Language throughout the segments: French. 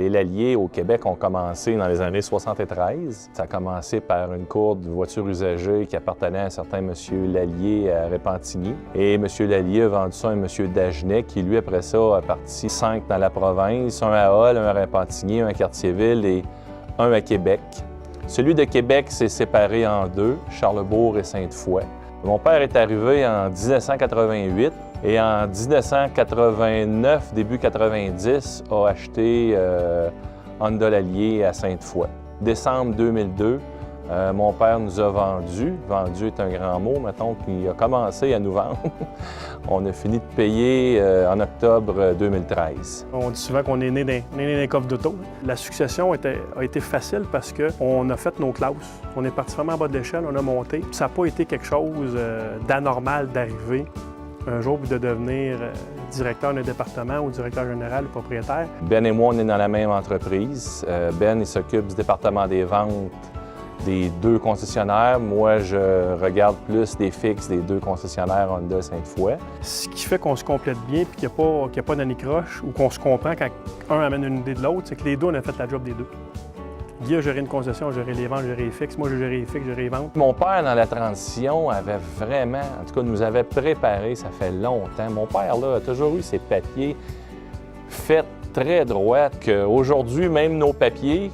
Les Lallier au Québec ont commencé dans les années 73. Ça a commencé par une cour de voitures usagées qui appartenait à un certain M. Lallier à Repentigny. Et M. Lallier a vendu ça à un M. Dagenet qui, lui, après ça, a parti 5 dans la province, un à Hull, un à Repentigny, un à Cartierville et un à Québec. Celui de Québec s'est séparé en deux, Charlesbourg et Sainte-Foy. Mon père est arrivé en 1988 et en 1989, début 90, a acheté Honda Lallier à Sainte-Foy. Décembre 2002, mon père nous a vendu. Vendu est un grand mot, mettons, qu'il a commencé à nous vendre. On a fini de payer en octobre 2013. On dit souvent qu'on est né d'un coffre d'auto. La succession a été facile parce qu'on a fait nos classes. On est parti vraiment en bas de l'échelle, on a monté. Ça n'a pas été quelque chose d'anormal d'arriver un jour de devenir directeur d'un département ou directeur général ou propriétaire. Ben et moi, on est dans la même entreprise. Ben, il s'occupe du département des ventes des deux concessionnaires. Moi, je regarde plus des fixes des deux concessionnaires Honda Sainte-Foy. Ce qui fait qu'on se complète bien et qu'il n'y a pas d'anicroche ou qu'on se comprend quand un amène une idée de l'autre, c'est que les deux, on a fait la job des deux. Guy a géré une concession, a géré les ventes, géré les fixes. Moi, j'ai géré les fixes, géré les ventes. Mon père, dans la transition, avait vraiment, en tout cas, nous avait préparé, ça fait longtemps. Mon père, là, a toujours eu ses papiers faits très droits, qu'aujourd'hui, même nos papiers,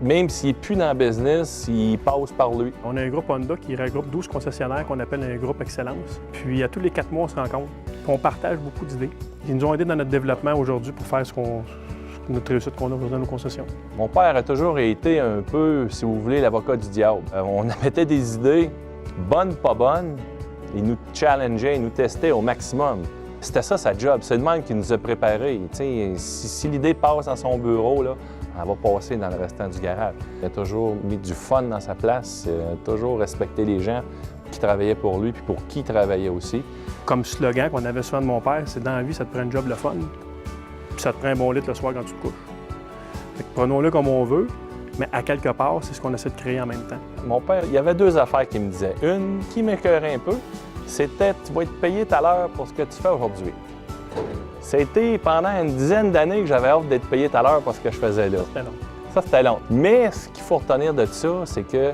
même s'il n'est plus dans le business, il passe par lui. On a un groupe Honda qui regroupe 12 concessionnaires qu'on appelle un groupe Excellence. Puis, à tous les 4 mois, on se rencontre. Puis on partage beaucoup d'idées. Ils nous ont aidés dans notre développement aujourd'hui pour faire notre réussite qu'on a aujourd'hui dans nos concessions. Mon père a toujours été un peu, si vous voulez, l'avocat du diable. On mettait des idées, bonnes, pas bonnes. Il nous challengeait, il nous testait au maximum. C'était ça sa job. C'est le même qui nous a préparés. Si l'idée passe dans son bureau, là, elle va passer dans le restant du garage. Il a toujours mis du fun dans sa place, toujours respecté les gens qui travaillaient pour lui puis pour qui il travaillait aussi. Comme slogan qu'on avait souvent de mon père, c'est « Dans la vie, ça te prend un job le fun, puis ça te prend un bon lit le soir quand tu te couches. » Prenons-le comme on veut, mais à quelque part, c'est ce qu'on essaie de créer en même temps. Mon père, il y avait deux affaires qu'il me disait. Une qui m'écœurait un peu, c'était « Tu vas être payé tout à l'heure pour ce que tu fais aujourd'hui. » C'était pendant une dizaine d'années que j'avais hâte d'être payé tout à l'heure pour ce que je faisais là. C'était long. Ça, c'était long. Mais ce qu'il faut retenir de ça, c'est que,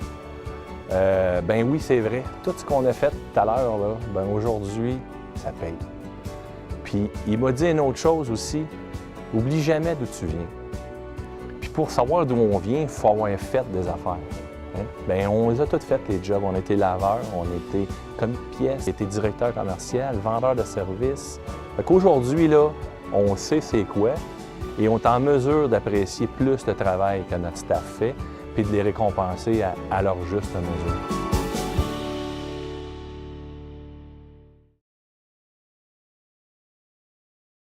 ben oui, c'est vrai. Tout ce qu'on a fait tout à l'heure, là, ben aujourd'hui, ça paye. Puis il m'a dit une autre chose aussi. Oublie jamais d'où tu viens. Puis pour savoir d'où on vient, il faut avoir fait des affaires. Hein? Bien, on les a toutes faites, les jobs. On était laveur, on était commis de pièces, on était directeur commercial, vendeur de services. Fait qu'aujourd'hui, là, on sait c'est quoi et on est en mesure d'apprécier plus le travail que notre staff fait puis de les récompenser à leur juste mesure.